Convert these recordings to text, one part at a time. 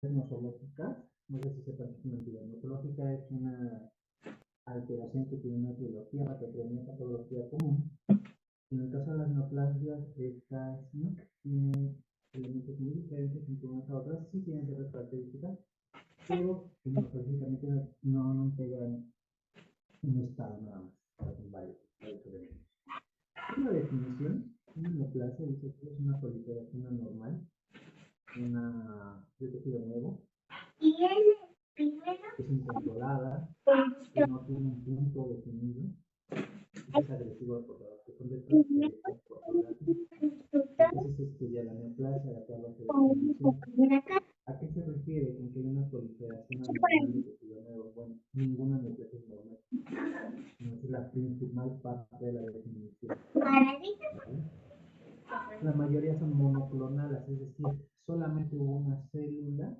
nosológicas, no sé si sepan qué es una entidad nosológica, es una alteración que tiene una etiología, patología, patología común. En el caso de las neoplasias, estas no tienen elementos muy diferentes entre unas a otras, sí tienen ciertas características, pero fisiológicamente no pegan un estado nada más, son varios elementos. Una definición, una neoplasia dice que es una proliferación anormal, de tejido nuevo, que es incontrolada, que no tiene un punto definido, que es agresivo al portador, que son de estas características portadores. Entonces estudia la neoplasia, la tabla de definición. ¿A qué se refiere con que hay una proliferación anormal de tejido nuevo? Bueno, ninguna neoplasia es normal. No es la principal parte de la definición. ¿Vale? La mayoría son monoclonales, es decir, solamente hubo una célula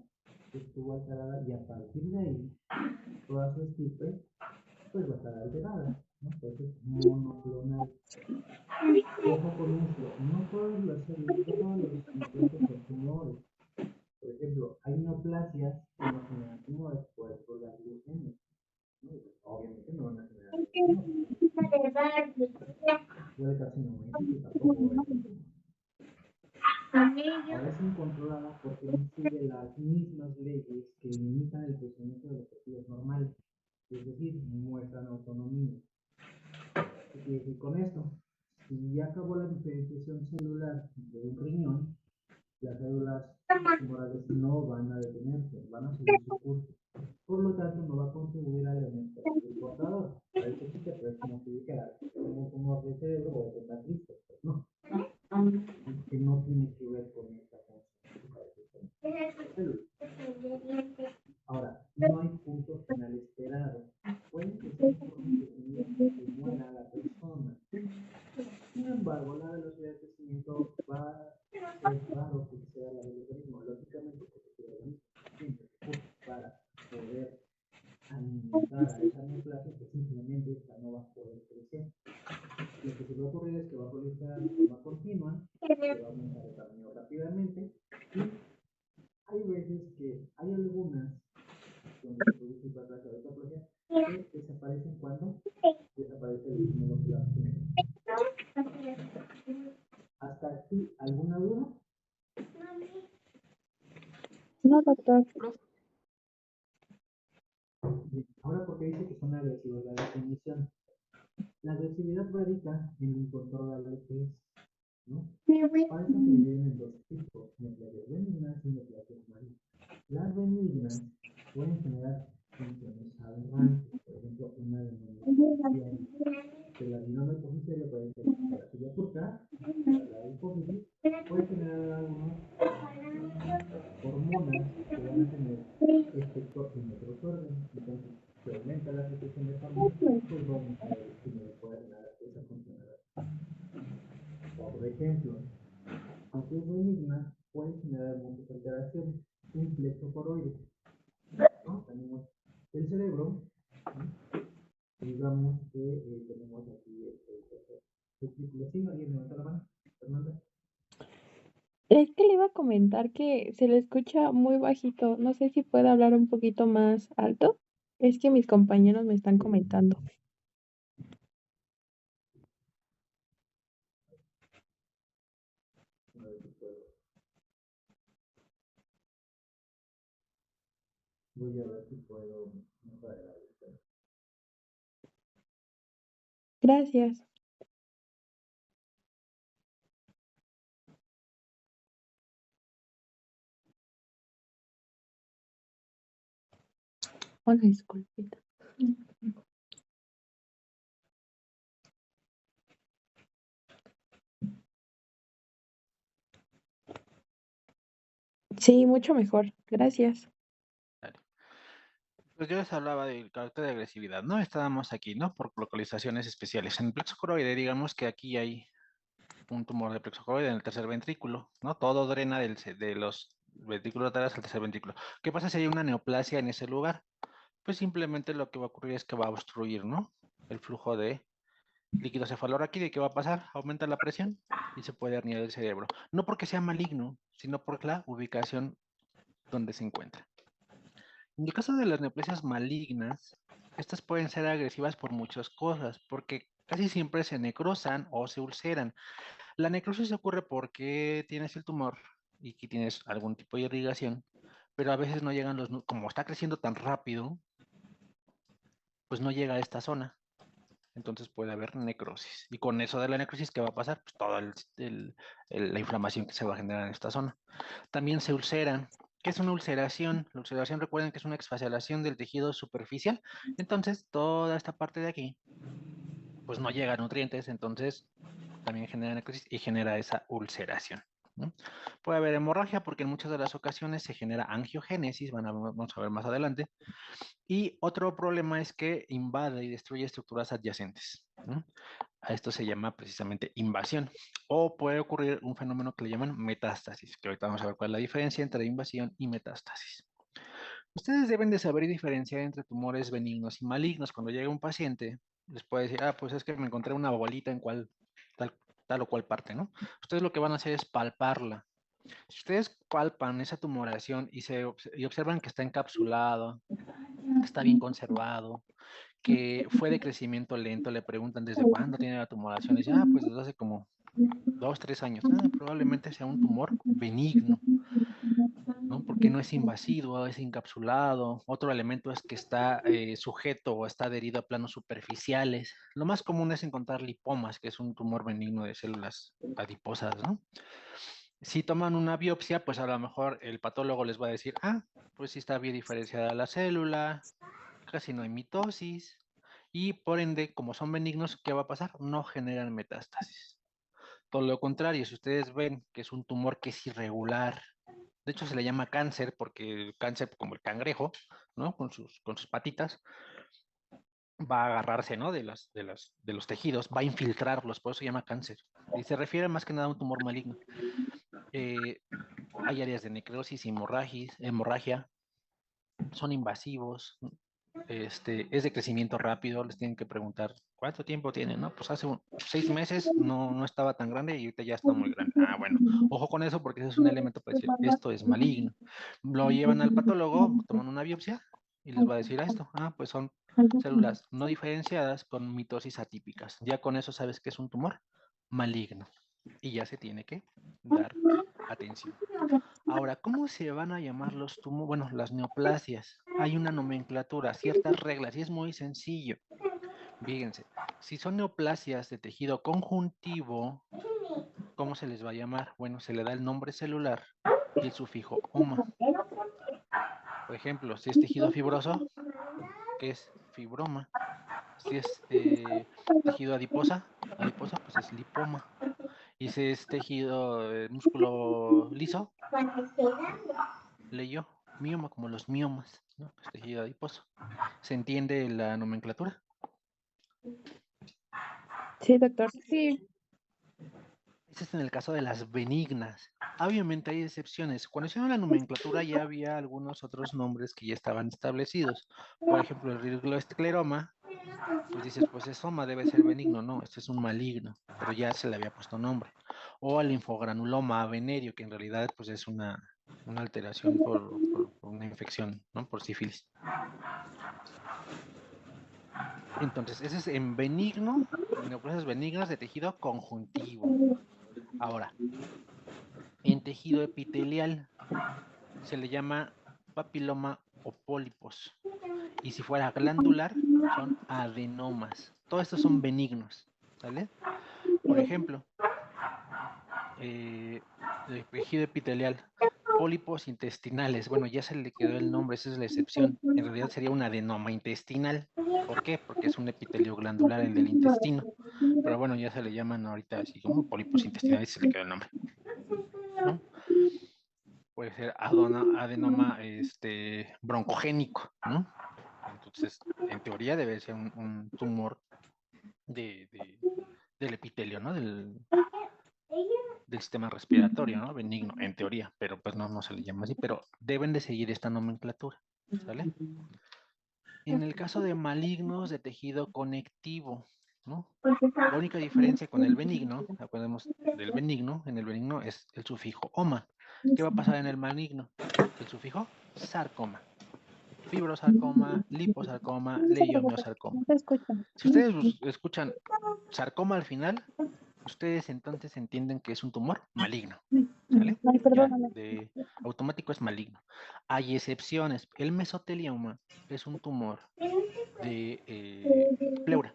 que estuvo alterada y a partir de ahí toda su estirpe pues va a estar alterada, ¿no? Entonces, monoclonal. Ojo con esto, no todas las células, no todos los neoplasias son tumores. Por ejemplo, hay neoplasias que no generan tumores por las leucemias, ¿no? Obviamente no van a generar tumores. Puede carcinoma que tampoco es un tumor. Ahora es incontrolada porque no sigue las mismas leyes que limitan el crecimiento de los tejidos normales, es decir, muestran autonomía. ¿Qué quiere decir con esto? Si ya acabó la diferenciación celular de un riñón, las células tumorales no van a detenerse, van a seguir su curso. Por lo tanto, no va a contribuir a la alimentación del portador. Parece chiste, pero es como si dijera, como un tumor de cerebro voy a estar triste. Pues no, que no tiene que ver con esta función de célula. Ahora, no hay punto final esperado. Pueden que sea forma indefinida hasta que muera la persona. Sin embargo, la velocidad de crecimiento va a ser raro que sea la del organismo. Lógicamente, porque el organismo tiene recursos para poder alimentar a esa neoplasia, que simplemente esta no va a poder crecer. Lo que se va a ocurrir es que va a proliferar de forma continua, que va a aumentar de tamaño rápidamente, y hay veces que hay algunas donde se produce hiperplasia o hiperplasia que desaparecen cuando desaparece el estímulo plasmático. ¿Hasta aquí alguna duda? No, doctor. Bien, ahora porque dice que son agresivos, la definición. La agresividad radica en lo incontrolable que es, ¿no? Para eso se dividen en dos tipos, neoplasias benignas y neoplasias malignas. Las benignas pueden generar funciones aberrantes, por ejemplo, una denomización del adenoma hipofisiario puede ser la silla turca, la hipófisis, puede generar algunas hormonas que van a tener efecto en otros órganos. Entonces, si aumenta la secreción de hormonas, pues va a aumentar el estímulo, puede generar esa funcionalidad. Por ejemplo, aunque es benigna, puede generar muchas alteraciones. Un plexo coroide, ¿no? Tenemos el cerebro, ¿no? Digamos que tenemos aquí el círculo. Sí, alguien levanta la mano, Fernanda. Es que le iba a comentar que se le escucha muy bajito. No sé si puede hablar un poquito más alto. Es que mis compañeros me están comentando. A ver si puedo. Voy a ver si puedo mejorar el audio. Gracias. Una disculpita. Sí, mucho mejor. Gracias. Dale. Pues yo les hablaba del carácter de agresividad, ¿no? Estábamos aquí, ¿no? Por localizaciones especiales. En el plexo coroide, digamos que aquí hay un tumor de plexo coroide en el tercer ventrículo, ¿no? Todo drena de los ventrículos laterales al tercer ventrículo. ¿Qué pasa si hay una neoplasia en ese lugar? Pues simplemente lo que va a ocurrir es que va a obstruir, ¿no? El flujo de líquido cefalorraquídeo. ¿Y qué va a pasar? Aumenta la presión y se puede herniar el cerebro. No porque sea maligno, sino por la ubicación dónde se encuentra. En el caso de las neoplasias malignas, estas pueden ser agresivas por muchas cosas, porque casi siempre se necrosan o se ulceran. La necrosis ocurre porque tienes el tumor y que tienes algún tipo de irrigación, pero a veces no llegan como está creciendo tan rápido, pues no llega a esta zona. Entonces puede haber necrosis. Y con eso de la necrosis, ¿qué va a pasar? Pues toda la inflamación que se va a generar en esta zona. También se ulceran. ¿Qué es una ulceración? La ulceración, recuerden que es una exfasiación del tejido superficial. Entonces, toda esta parte de aquí, pues no llega a nutrientes, entonces también genera necrosis y genera esa ulceración, ¿no? Puede haber hemorragia porque en muchas de las ocasiones se genera angiogénesis, vamos a ver más adelante. Y otro problema es que invade y destruye estructuras adyacentes, ¿no? A esto se llama precisamente invasión. O puede ocurrir un fenómeno que le llaman metástasis, que ahorita vamos a ver cuál es la diferencia entre invasión y metástasis. Ustedes deben de saber y diferenciar entre tumores benignos y malignos. Cuando llega un paciente, les puede decir, pues es que me encontré una bolita en tal o cual parte, ¿no? Ustedes lo que van a hacer es palparla. Si ustedes palpan esa tumoración y observan que está encapsulado, que está bien conservado, que fue de crecimiento lento, le preguntan desde cuándo tiene la tumoración, y dice, pues desde hace como 2, 3 años. Probablemente sea un tumor benigno, ¿no? Porque no es invasivo, es encapsulado. Otro elemento es que está sujeto o está adherido a planos superficiales. Lo más común es encontrar lipomas, que es un tumor benigno de células adiposas, ¿no? Si toman una biopsia, pues a lo mejor el patólogo les va a decir, pues sí está bien diferenciada la célula, casi no hay mitosis, y por ende, como son benignos, ¿qué va a pasar? No generan metástasis. Todo lo contrario, si ustedes ven que es un tumor que es irregular, de hecho se le llama cáncer porque el cáncer, como el cangrejo, ¿no? Con sus patitas, va a agarrarse, ¿no? De los tejidos, va a infiltrarlos, por eso se llama cáncer. Y se refiere más que nada a un tumor maligno. Hay áreas de necrosis, hemorragia, son invasivos, es de crecimiento rápido, les tienen que preguntar cuánto tiempo tienen, ¿no? Pues hace 6 meses no estaba tan grande y ahorita ya está muy grande. Bueno, ojo con eso porque ese es un elemento para decir, esto es maligno. Lo llevan al patólogo, toman una biopsia y les va a decir esto, pues son células no diferenciadas con mitosis atípicas. Ya con eso sabes que es un tumor maligno y ya se tiene que dar atención. Ahora, ¿cómo se van a llamar los tumores? Bueno, las neoplasias. Hay una nomenclatura, ciertas reglas, y es muy sencillo. Fíjense, si son neoplasias de tejido conjuntivo, ¿cómo se les va a llamar? Bueno, se le da el nombre celular y el sufijo oma. Por ejemplo, si es tejido fibroso, ¿qué es fibroma? Si es tejido adiposa, pues es lipoma. Y si es tejido músculo liso, leyó mioma, como los miomas, ¿no? Pues tejido adiposo. ¿Se entiende la nomenclatura? Sí, doctor. Sí. Ese es en el caso de las benignas. Obviamente hay excepciones. Cuando hicieron la nomenclatura ya había algunos otros nombres que ya estaban establecidos. Por ejemplo, el ringloscleroma, pues dices, pues es soma, debe ser benigno. No, este es un maligno, pero ya se le había puesto nombre. O el linfogranuloma venerio, que en realidad pues es una alteración por una infección, ¿no? Por sífilis. Entonces, ese es en benigno, neoplasias benignas de tejido conjuntivo. Ahora, en tejido epitelial se le llama papiloma o pólipos. Y si fuera glandular, son adenomas. Todos estos son benignos, ¿sale? Por ejemplo, el tejido epitelial, pólipos intestinales. Bueno, ya se le quedó el nombre, esa es la excepción. En realidad sería un adenoma intestinal. ¿Por qué? Porque es un epitelio glandular, el del intestino. Pero bueno, ya se le llaman ahorita así como pólipos intestinales y se le quedó el nombre, ¿no? Puede ser adenoma broncogénico, ¿no? Entonces, en teoría debe ser un tumor del epitelio, ¿no? Del sistema respiratorio, ¿no? Benigno, en teoría, pero pues no se le llama así, pero deben de seguir esta nomenclatura, ¿sale? En el caso de malignos de tejido conectivo, ¿no? La única diferencia con el benigno, acordemos del benigno, en el benigno es el sufijo oma. ¿Qué va a pasar en el maligno? El sufijo sarcoma. Fibrosarcoma, liposarcoma, leiomyosarcoma. Si ustedes escuchan sarcoma al final, ustedes entonces entienden que es un tumor maligno. ¿Sale? Ya, de automático es maligno. Hay excepciones. El mesotelioma es un tumor de pleura.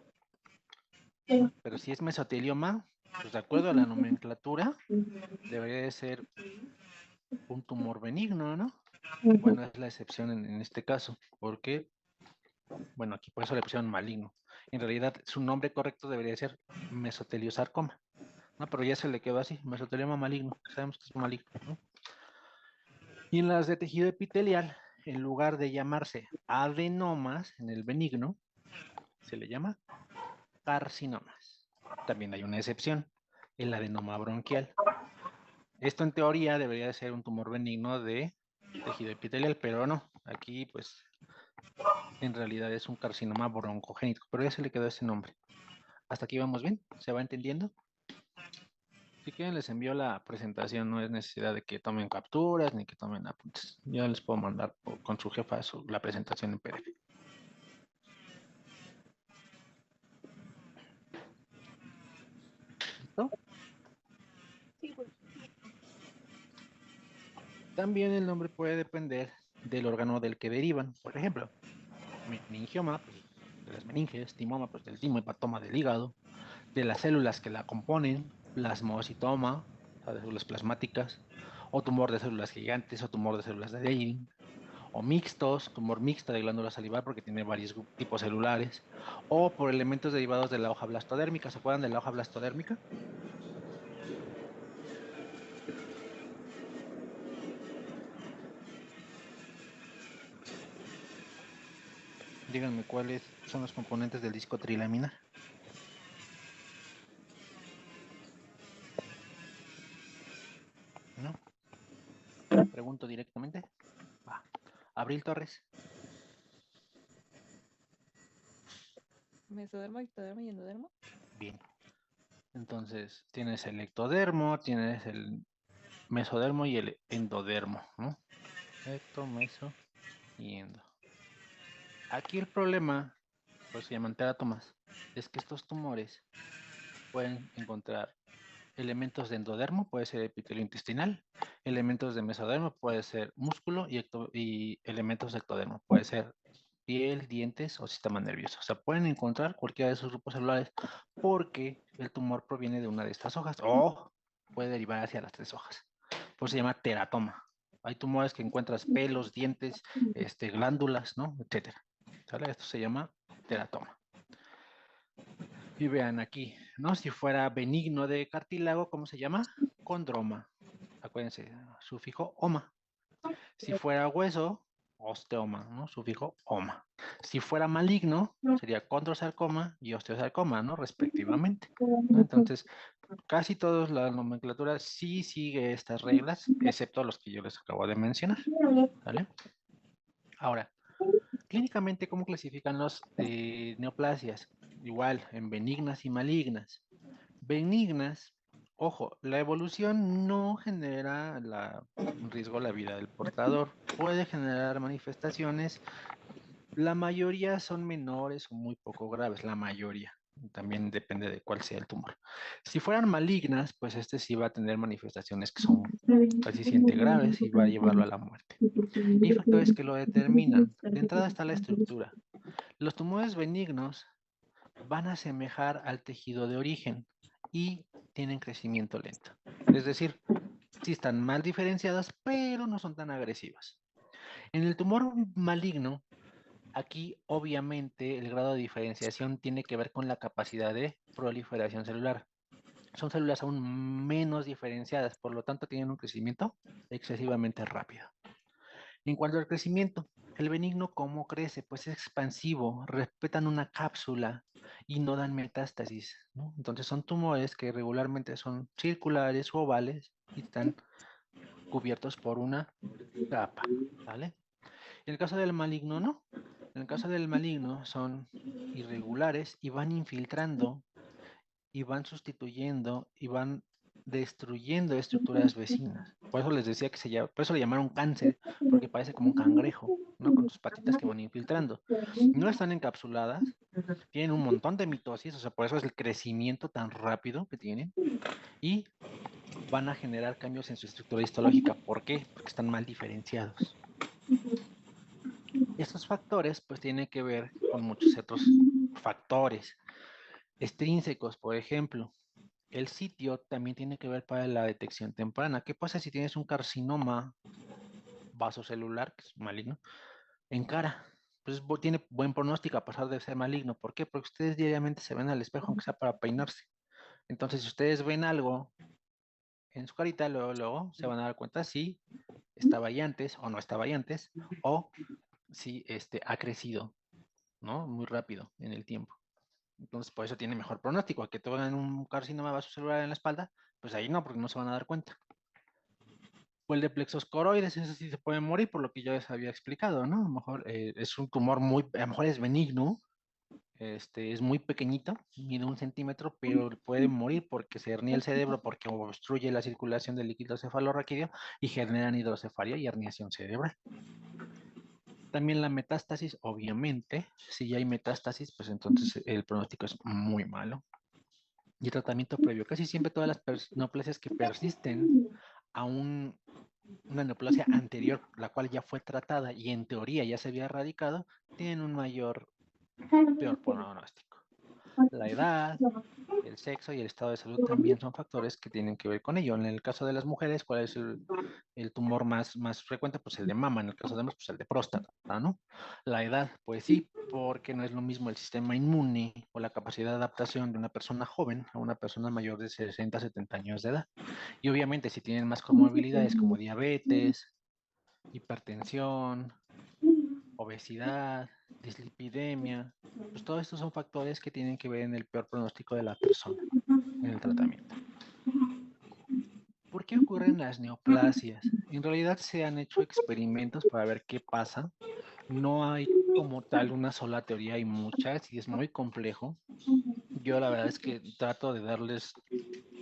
¿No? Pero si es mesotelioma, pues de acuerdo a la nomenclatura, debería de ser un tumor benigno, ¿no? Bueno, es la excepción en este caso, porque, bueno, aquí por eso le pusieron maligno. En realidad, su nombre correcto debería ser mesoteliosarcoma, ¿no? Pero ya se le quedó así, mesotelioma maligno, sabemos que es maligno, ¿no? Y en las de tejido epitelial, en lugar de llamarse adenomas en el benigno, se le llama carcinomas. También hay una excepción, el adenoma bronquial. Esto en teoría debería de ser un tumor benigno de tejido epitelial, pero no. Aquí, pues, en realidad es un carcinoma broncogénico, pero ya se le quedó ese nombre. ¿Hasta aquí vamos bien? ¿Se va entendiendo? Si quieren les envío la presentación, no es necesidad de que tomen capturas ni que tomen apuntes. Ya les puedo mandar con su jefa la presentación en PDF. ¿Listo? También el nombre puede depender del órgano del que derivan. Por ejemplo, meningioma, pues, de las meninges, timoma, pues del timo, hepatoma del hígado, de las células que la componen, plasmocitoma, o sea, de células plasmáticas, o tumor de células gigantes, o tumor de células de Leydig, o mixtos, tumor mixta de glándula salivar porque tiene varios tipos celulares, o por elementos derivados de la hoja blastodérmica. ¿Se acuerdan de la hoja blastodérmica? Díganme cuáles son los componentes del disco trilaminar. ¿No? Pregunto directamente. Va. Abril Torres. Mesodermo, ectodermo y endodermo. Bien. Entonces, tienes el ectodermo, tienes el mesodermo y el endodermo, ¿no? Ecto, meso y endo. Aquí el problema, pues se llaman teratomas, es que estos tumores pueden encontrar elementos de endodermo, puede ser epitelio intestinal, elementos de mesodermo, puede ser músculo y elementos de ectodermo, puede ser piel, dientes o sistema nervioso. O sea, pueden encontrar cualquiera de esos grupos celulares porque el tumor proviene de una de estas hojas o puede derivar hacia las 3 hojas. Por eso se llama teratoma. Hay tumores que encuentras pelos, dientes, glándulas, ¿no? Etcétera. ¿Sale? Esto se llama teratoma. Y vean aquí, ¿no? Si fuera benigno de cartílago, ¿cómo se llama? Condroma. Acuérdense, sufijo oma. Si fuera hueso, osteoma, ¿no? Sufijo oma. Si fuera maligno, sería condrosarcoma y osteosarcoma, ¿no? Respectivamente, ¿no? Entonces, casi toda la nomenclatura sí sigue estas reglas, excepto los que yo les acabo de mencionar, ¿vale? Ahora, clínicamente, ¿cómo clasifican los neoplasias? Igual, en benignas y malignas. Benignas, ojo, la evolución no genera un riesgo a la vida del portador. Puede generar manifestaciones. La mayoría son menores o muy poco graves, la mayoría. También depende de cuál sea el tumor. Si fueran malignas, pues sí va a tener manifestaciones que son casi siempre graves y va a llevarlo a la muerte. Y hay factores que lo determinan. De entrada está la estructura. Los tumores benignos van a asemejar al tejido de origen y tienen crecimiento lento. Es decir, sí están mal diferenciadas, pero no son tan agresivas. En el tumor maligno, aquí obviamente el grado de diferenciación tiene que ver con la capacidad de proliferación celular. Son células aún menos diferenciadas, por lo tanto tienen un crecimiento excesivamente rápido. En cuanto al crecimiento, el benigno, ¿cómo crece? Pues es expansivo, respetan una cápsula y no dan metástasis, ¿no? Entonces son tumores que regularmente son circulares o ovales y están cubiertos por una capa, ¿vale? En el caso del maligno, no. En el caso del maligno son irregulares y van infiltrando y van sustituyendo y van destruyendo estructuras vecinas. Por eso les decía que por eso le llamaron cáncer, porque parece como un cangrejo, ¿no? Con sus patitas que van infiltrando. No están encapsuladas, tienen un montón de mitosis, o sea, por eso es el crecimiento tan rápido que tienen, y van a generar cambios en su estructura histológica. ¿Por qué? Porque están mal diferenciados. Estos factores, pues, tienen que ver con muchos otros factores extrínsecos, por ejemplo. El sitio también tiene que ver para la detección temprana. ¿Qué pasa si tienes un carcinoma vasocelular, que es maligno, en cara? Pues tiene buen pronóstico a pesar de ser maligno. ¿Por qué? Porque ustedes diariamente se ven al espejo, aunque sea para peinarse. Entonces, si ustedes ven algo en su carita, luego se van a dar cuenta si estaba ahí antes o no estaba ahí antes, o si ha crecido, ¿no? Muy rápido en el tiempo. Entonces, por eso tiene mejor pronóstico. A que tengan un carcinoma vasocelular en la espalda, pues ahí no, porque no se van a dar cuenta. O el de plexos coroides, ese sí se puede morir, por lo que ya les había explicado, ¿no? A lo mejor es un tumor a lo mejor es benigno, es muy pequeñito, mide 1 centímetro, pero puede morir porque se hernia el cerebro, porque obstruye la circulación del líquido cefalorraquídeo y generan hidrocefalia y herniación cerebral. También la metástasis, obviamente, si ya hay metástasis, pues entonces el pronóstico es muy malo. Y el tratamiento previo, casi siempre todas las neoplasias que persisten a una neoplasia anterior, la cual ya fue tratada y en teoría ya se había erradicado, tienen un peor pronóstico. La edad, el sexo y el estado de salud también son factores que tienen que ver con ello. En el caso de las mujeres, ¿cuál es el tumor más frecuente? Pues el de mama. En el caso de hombres, pues el de próstata, ¿no? La edad, pues sí, porque no es lo mismo el sistema inmune o la capacidad de adaptación de una persona joven a una persona mayor de 60, 70 años de edad. Y obviamente si tienen más comorbilidades como diabetes, hipertensión, obesidad, dislipidemia, pues todos estos son factores que tienen que ver en el peor pronóstico de la persona en el tratamiento. ¿Por qué ocurren las neoplasias? En realidad se han hecho experimentos para ver qué pasa. No hay como tal una sola teoría, hay muchas y es muy complejo. Yo la verdad es que trato de darles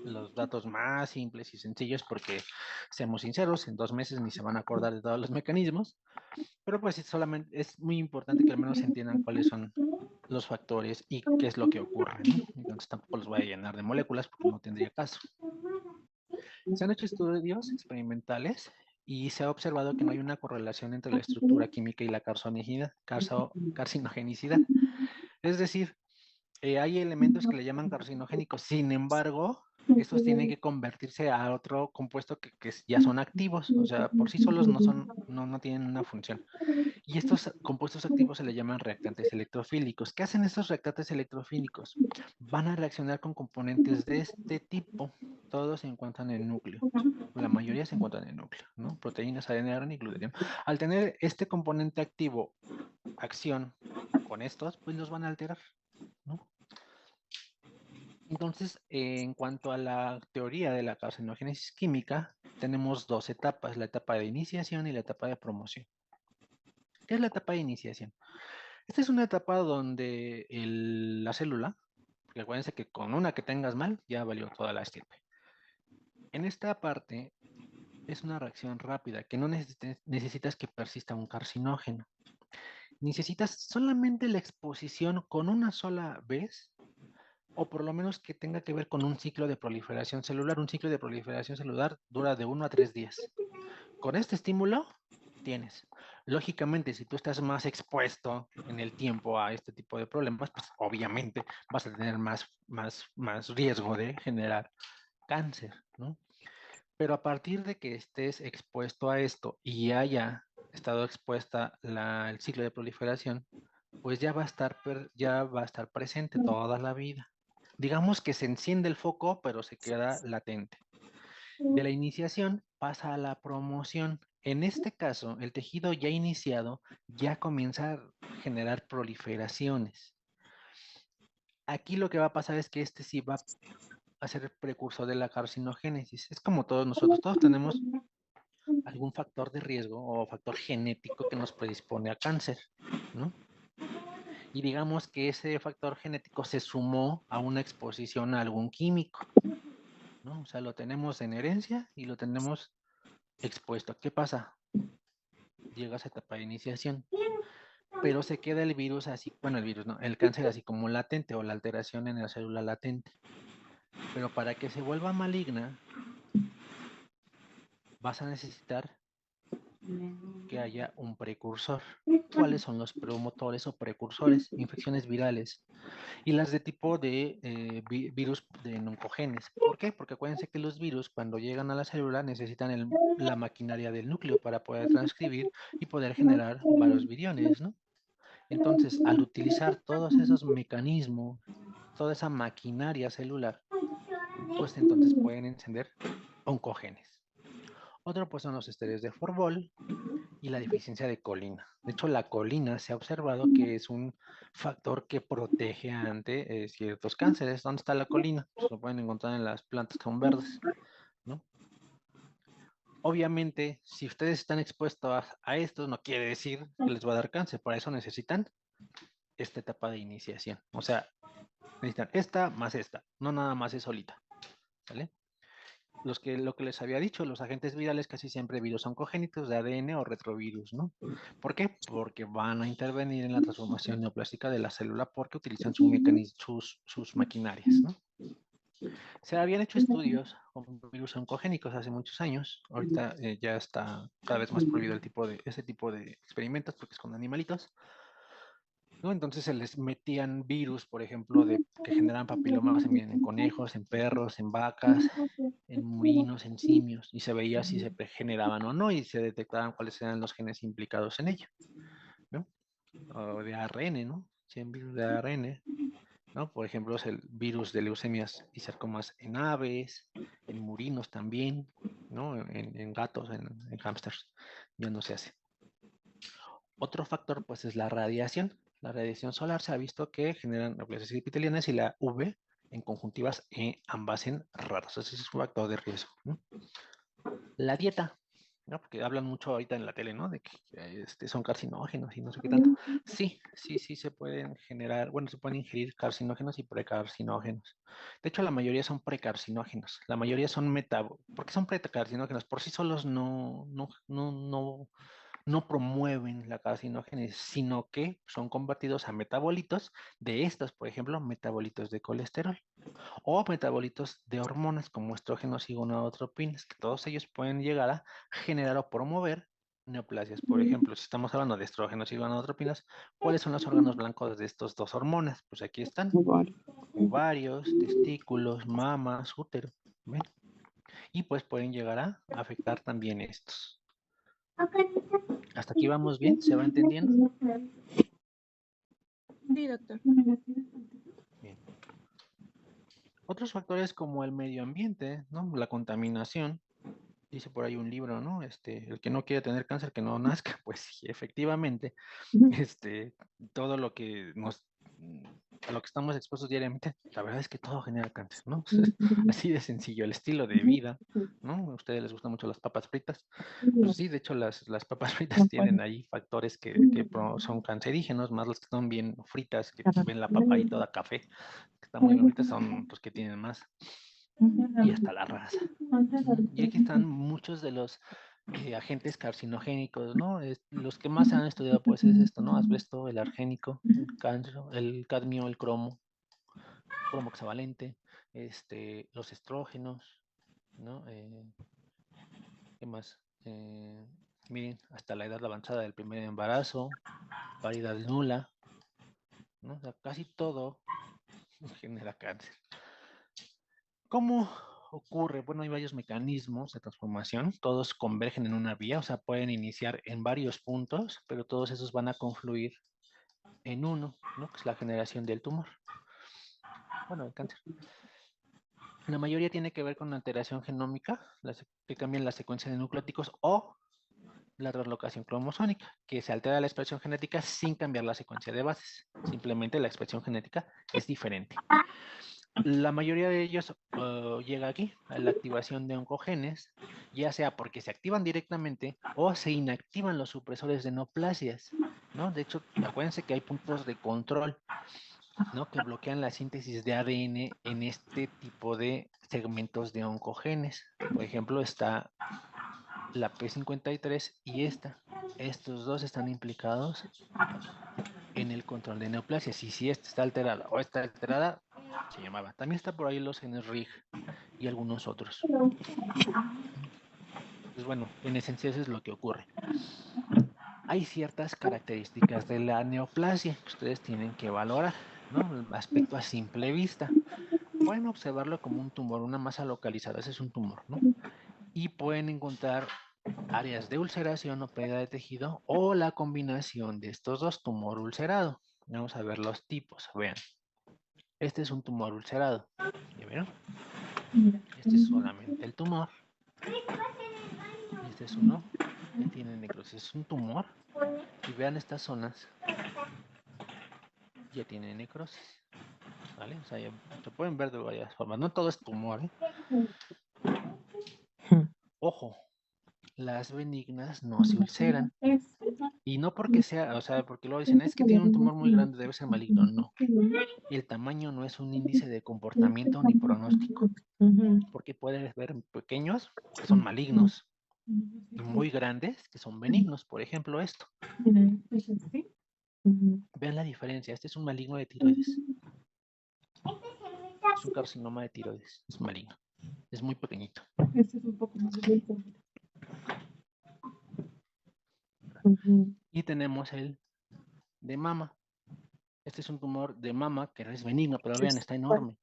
los datos más simples y sencillos porque, seamos sinceros, en 2 meses ni se van a acordar de todos los mecanismos, pero pues solamente es muy importante que al menos entiendan cuáles son los factores y qué es lo que ocurre, ¿no? Entonces tampoco los voy a llenar de moléculas porque no tendría caso. Se han hecho estudios experimentales y se ha observado que no hay una correlación entre la estructura química y la carcinogenicidad. Es decir, hay elementos que le llaman carcinogénicos, sin embargo, estos tienen que convertirse a otro compuesto que ya son activos, o sea, por sí solos no tienen una función. Y estos compuestos activos se le llaman reactantes electrofílicos. ¿Qué hacen estos reactantes electrofílicos? Van a reaccionar con componentes de este tipo. Todos se encuentran en el núcleo. La mayoría se encuentran en el núcleo, ¿no? Proteínas, ADN, RNA y glutatión. Al tener este componente activo, acción con estos, pues los van a alterar, ¿no? Entonces, en cuanto a la teoría de la carcinogénesis química, tenemos 2 etapas, la etapa de iniciación y la etapa de promoción. ¿Qué es la etapa de iniciación? Esta es una etapa donde la célula, porque acuérdense que con una que tengas mal, ya valió toda la estirpe. En esta parte es una reacción rápida, que no necesitas que persista un carcinógeno. Necesitas solamente la exposición con una sola vez, o por lo menos que tenga que ver con un ciclo de proliferación celular. Un ciclo de proliferación celular dura de 1 a 3 días. Con este estímulo tienes. Lógicamente, si tú estás más expuesto en el tiempo a este tipo de problemas, pues obviamente vas a tener más riesgo de generar cáncer, ¿no? Pero a partir de que estés expuesto a esto y haya estado expuesta el ciclo de proliferación, pues ya va a estar presente toda la vida. Digamos que se enciende el foco, pero se queda latente. De la iniciación pasa a la promoción. En este caso, el tejido ya iniciado ya comienza a generar proliferaciones. Aquí lo que va a pasar es que sí va a ser el precursor de la carcinogénesis. Es como todos nosotros, todos tenemos algún factor de riesgo o factor genético que nos predispone a cáncer, ¿no? Y digamos que ese factor genético se sumó a una exposición a algún químico. ¿no? O sea, lo tenemos en herencia y lo tenemos expuesto. ¿Qué pasa? Llega a esa etapa de iniciación, pero se queda el virus así, bueno, el virus no, el cáncer así como latente o la alteración en la célula latente. Pero para que se vuelva maligna, vas a necesitar que haya un precursor. ¿Cuáles son los promotores o precursores? Infecciones virales y las de tipo de virus de oncogenes. ¿Por qué? Porque acuérdense que los virus cuando llegan a la célula necesitan la maquinaria del núcleo para poder transcribir y poder generar varios viriones, ¿no? Entonces, al utilizar todos esos mecanismos, toda esa maquinaria celular, pues entonces pueden encender oncogenes. Otro pues son los esteroides de Forbol y la deficiencia de colina. De hecho, la colina se ha observado que es un factor que protege ante ciertos cánceres. ¿Dónde está la colina? Pues lo pueden encontrar en las plantas que son verdes, ¿no? Obviamente, si ustedes están expuestos a esto, no quiere decir que les va a dar cáncer. Para eso necesitan esta etapa de iniciación. O sea, necesitan esta más esta. No nada más es solita. ¿Vale? Lo que les había dicho, los agentes virales casi siempre virus oncogénitos de ADN o retrovirus, ¿no? ¿Por qué? Porque van a intervenir en la transformación neoplástica de la célula porque utilizan sus maquinarias, ¿no? Se habían hecho estudios con virus oncogénicos hace muchos años. Ahorita ya está cada vez más prohibido ese tipo de experimentos porque es con animalitos, ¿no? Entonces se les metían virus, por ejemplo, que generan papilomas en conejos, en perros, en vacas, en murinos, en simios, y se veía si se generaban o no, y se detectaban cuáles eran los genes implicados en ello, ¿no? O de ARN, ¿no? 100 virus de ARN, ¿no? Por ejemplo, es el virus de leucemias y sarcomas en aves, en murinos también, ¿no? En gatos, en hámsters, ya no se hace. Otro factor, pues, es la radiación. La radiación solar se ha visto que generan neoplasias epiteliales y la UV en conjuntivas, ambas en ratas. Ese es un factor de riesgo, ¿no? La dieta, ¿no? Porque hablan mucho ahorita en la tele, ¿no? De que son carcinógenos y no sé qué tanto. Sí, se pueden generar, bueno, se pueden ingerir carcinógenos y precarcinógenos. De hecho, la mayoría son precarcinógenos. La mayoría son ¿Por qué son precarcinógenos? Por sí solos no promueven la carcinogénesis, sino que son convertidos a metabolitos de estos, por ejemplo, metabolitos de colesterol o metabolitos de hormonas como estrógenos y gonadotropinas, que todos ellos pueden llegar a generar o promover neoplasias. Por ejemplo, si estamos hablando de estrógenos y gonadotropinas, ¿cuáles son los órganos blancos de estas dos hormonas? Pues aquí están: ovarios, testículos, mamas, útero. ¿Ven? Y pues pueden llegar a afectar también estos. ¿Hasta aquí vamos bien? ¿Se va entendiendo? Sí, doctor. Bien. Otros factores como el medio ambiente, ¿no? La contaminación. Dice por ahí un libro, ¿no? El que no quiere tener cáncer, que no nazca. Pues sí, efectivamente, todo lo que a lo que estamos expuestos diariamente, la verdad es que todo genera cáncer, ¿no? Así de sencillo, el estilo de vida, ¿no? A ustedes les gustan mucho las papas fritas. Pues sí, de hecho las papas fritas tienen ahí factores que son cancerígenos, más los que están bien fritas, que ven la papa ahí toda café, que están muy bien fritas, son los que tienen más. Y hasta la raza. Y aquí están muchos de los agentes carcinogénicos, ¿no? Los que más se han estudiado, pues, es esto, ¿no? Asbesto, el arsénico, el cadmio, el cromo hexavalente, los estrógenos, ¿no? ¿Qué más? Miren, hasta la edad avanzada del primer embarazo, paridad nula, ¿no? O sea, casi todo genera cáncer. ¿Cómo ocurre? Bueno, hay varios mecanismos de transformación, todos convergen en una vía, o sea, pueden iniciar en varios puntos, pero todos esos van a confluir en uno, ¿no? Que es la generación del tumor. Bueno, el cáncer. La mayoría tiene que ver con alteración genómica, que cambian la secuencia de nucleóticos, o la translocación cromosómica, que se altera la expresión genética sin cambiar la secuencia de bases. Simplemente la expresión genética es diferente. La mayoría de ellos llega aquí, a la activación de oncogenes, ya sea porque se activan directamente o se inactivan los supresores de neoplasias, ¿no? De hecho, acuérdense que hay puntos de control. ¿no? Que bloquean la síntesis de ADN en este tipo de segmentos de oncogenes. Por ejemplo, está la P53 y esta. Estos dos están implicados en el control de neoplasias. Y si esta está alterada o está alterada, se llamaba. También está por ahí los genes RIG y algunos otros. Pues bueno, en esencia eso es lo que ocurre. Hay ciertas características de la neoplasia que ustedes tienen que valorar, ¿no? El aspecto a simple vista. Pueden observarlo como un tumor, una masa localizada, ese es un tumor, ¿no? Y pueden encontrar áreas de ulceración o pérdida de tejido o la combinación de estos dos, tumor ulcerado. Vamos a ver los tipos, vean. Este es un tumor ulcerado, ¿ya vieron? Este es solamente el tumor. Y este es uno que tiene necrosis, es un tumor. Y vean estas zonas, ya tiene necrosis, ¿vale? O sea, ya se pueden ver de varias formas. No todo es tumor, ¿eh? Ojo, las benignas no se ulceran. Y no porque sea, o sea, porque luego dicen, es que tiene un tumor muy grande, debe ser maligno. No. El tamaño no es un índice de comportamiento ni pronóstico. Porque puedes ver pequeños que son malignos y muy grandes que son benignos. Por ejemplo, esto. Vean la diferencia. Este es un maligno de tiroides. Es un carcinoma de tiroides. Es maligno. Es muy pequeñito. Este es un poco más lento. Y tenemos el de mama. Este es un tumor de mama que no es benigno, pero vean, está enorme.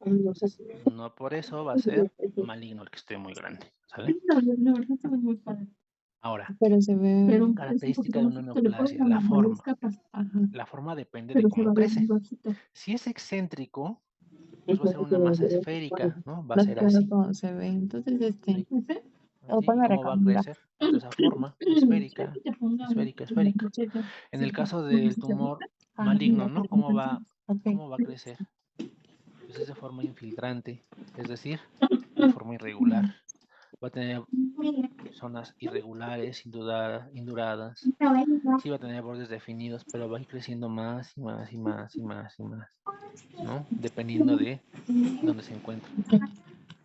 Entonces, no por eso va a ser maligno el que esté muy grande, ¿sale? Ahora, Pero se ve. característica de una neoplasia, la forma. La forma depende de cómo crece. Si es excéntrico, pues va a ser una masa esférica, ¿no? Va a ser así. Cómo se ve. Entonces, Así. lo Así. van ¿Y a cómo va a recomendar. crecer? Pues de esa forma, esférica, esférica, esférica. En el caso del tumor maligno, ¿no? ¿Cómo va a crecer? Pues es de forma infiltrante, es decir, de forma irregular. Va a tener zonas irregulares, induradas. Sí va a tener bordes definidos, pero va a ir creciendo más y más y más y más y más, ¿no? Dependiendo de dónde se encuentra,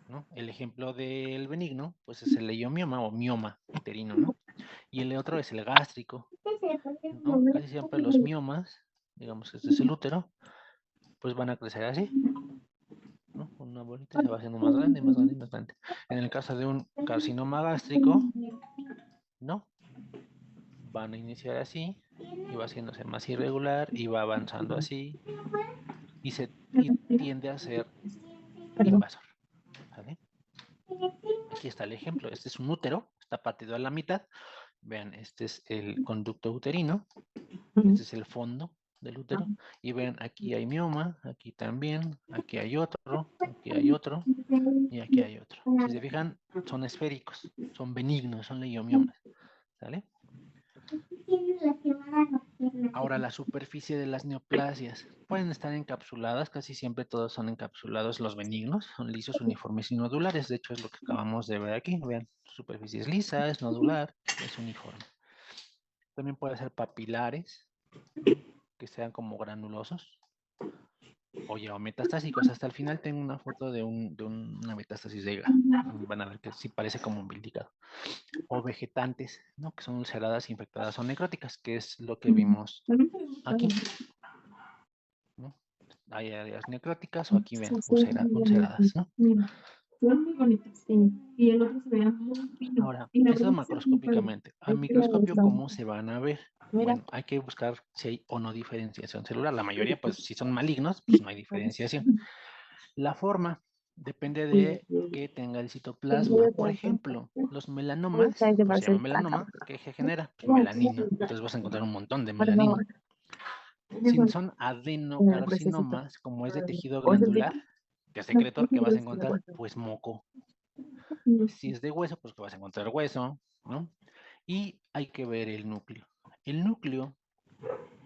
¿no? El ejemplo del benigno, pues es el leiomioma o mioma uterino, ¿no? Y el otro es el gástrico, ¿no? Casi siempre los miomas, digamos que este es el útero, pues van a crecer así, ¿no? Una bolita se va haciendo más grande, más grande, más grande. En el caso de un carcinoma gástrico, ¿no? Van a iniciar así y va haciéndose más irregular y va avanzando así y tiende a ser invasor, ¿vale? Aquí está el ejemplo. Este es un útero, está partido a la mitad. Vean, este es el conducto uterino, este es el fondo del útero. Y ven, aquí hay mioma, aquí también, aquí hay otro y aquí hay otro. Si se fijan, son esféricos, son benignos, son leiomiomas, ¿sale? Ahora, la superficie de las neoplasias pueden estar encapsuladas, casi siempre todos son encapsulados los benignos, son lisos, uniformes y nodulares. De hecho, es lo que acabamos de ver aquí. Vean, superficie es lisa, es nodular, es uniforme. También puede ser papilares, que sean como granulosos, o ya metastásicos. Hasta el final tengo una foto de una metástasis de hígado. Van a ver que sí parece como umbilicado. O vegetantes, ¿no? Que son ulceradas, infectadas o necróticas, que es lo que vimos aquí, ¿no? Hay áreas necróticas o aquí ven, ulceradas, ¿no? Son muy bonitos, sí. Y el otro se veía muy fino. Ahora, Y la eso verdad es muy macroscópicamente. Al microscopio, ¿cómo se van a ver? Mira. Bueno, hay que buscar si hay o no diferenciación celular. La mayoría, pues, si son malignos, pues no hay diferenciación. La forma depende de que tenga el citoplasma. Por ejemplo, los melanomas, por eso se llama melanoma, ¿qué genera? Pues melanina. Entonces vas a encontrar un montón de melanina. Si son adenocarcinomas, como es de tejido glandular, que es secretor, ¿qué vas a encontrar? Pues moco. Si es de hueso, pues que vas a encontrar hueso, ¿no? Y hay que ver el núcleo. El núcleo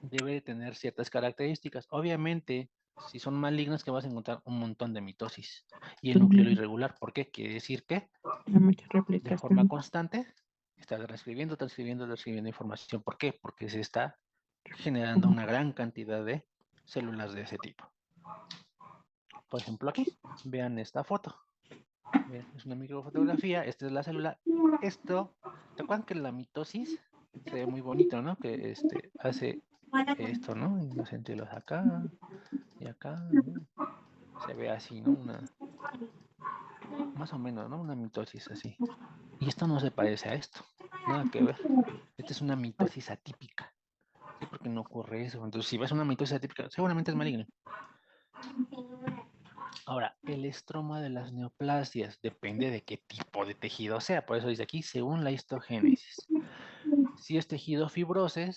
debe de tener ciertas características. Obviamente, si son malignos, que vas a encontrar un montón de mitosis. Y el núcleo irregular, ¿por qué? Quiere decir que de forma constante está transcribiendo información. ¿Por qué? Porque se está generando una gran cantidad de células de ese tipo. Por ejemplo, aquí, vean esta foto. Vean, es una microfotografía, esta es la célula. Esto, ¿te acuerdan que la mitosis se ve muy bonito, ¿no? Que hace esto, ¿no? Y los centíolos acá y acá, ¿no? Se ve así, ¿no? Más o menos, ¿no? Una mitosis así. Y esto no se parece a esto, nada que ver. Esta es una mitosis atípica. Sí, porque no ocurre eso. Entonces, si ves una mitosis atípica, seguramente es maligno. Ahora, el estroma de las neoplasias depende de qué tipo de tejido sea. Por eso dice aquí, según la histogénesis. Si es tejido fibroso,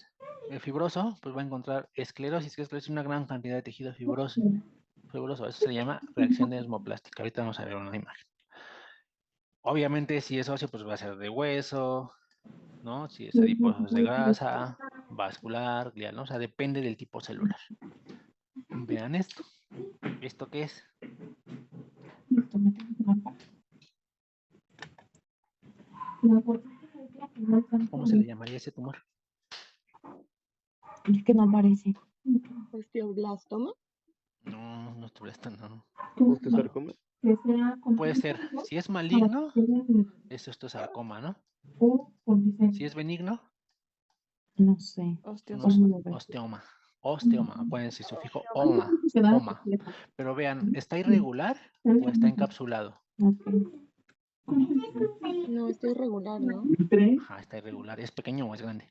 pues va a encontrar esclerosis, que es una gran cantidad de tejido fibroso. Eso se le llama reacción desmoplástica. Ahorita vamos a ver una imagen. Obviamente, si es óseo, pues va a ser de hueso, ¿no? Si es adiposo, es de grasa, vascular, glial, ¿no? O sea, depende del tipo celular. Vean esto. ¿Esto qué es? ¿Cómo se le llamaría ese tumor? Es que no aparece. Osteoblastoma. No, no estuve esto, no. ¿Osteosarcoma? Puede ser, si es maligno, es osteosarcoma, ¿no? Si es benigno, No sé. Osteosoma. osteoma. Osteoma, acuérdense, sufijo oma. Pero vean, ¿está irregular o está encapsulado? No, está irregular, ¿no? Ajá, está irregular. ¿Es pequeño o es grande?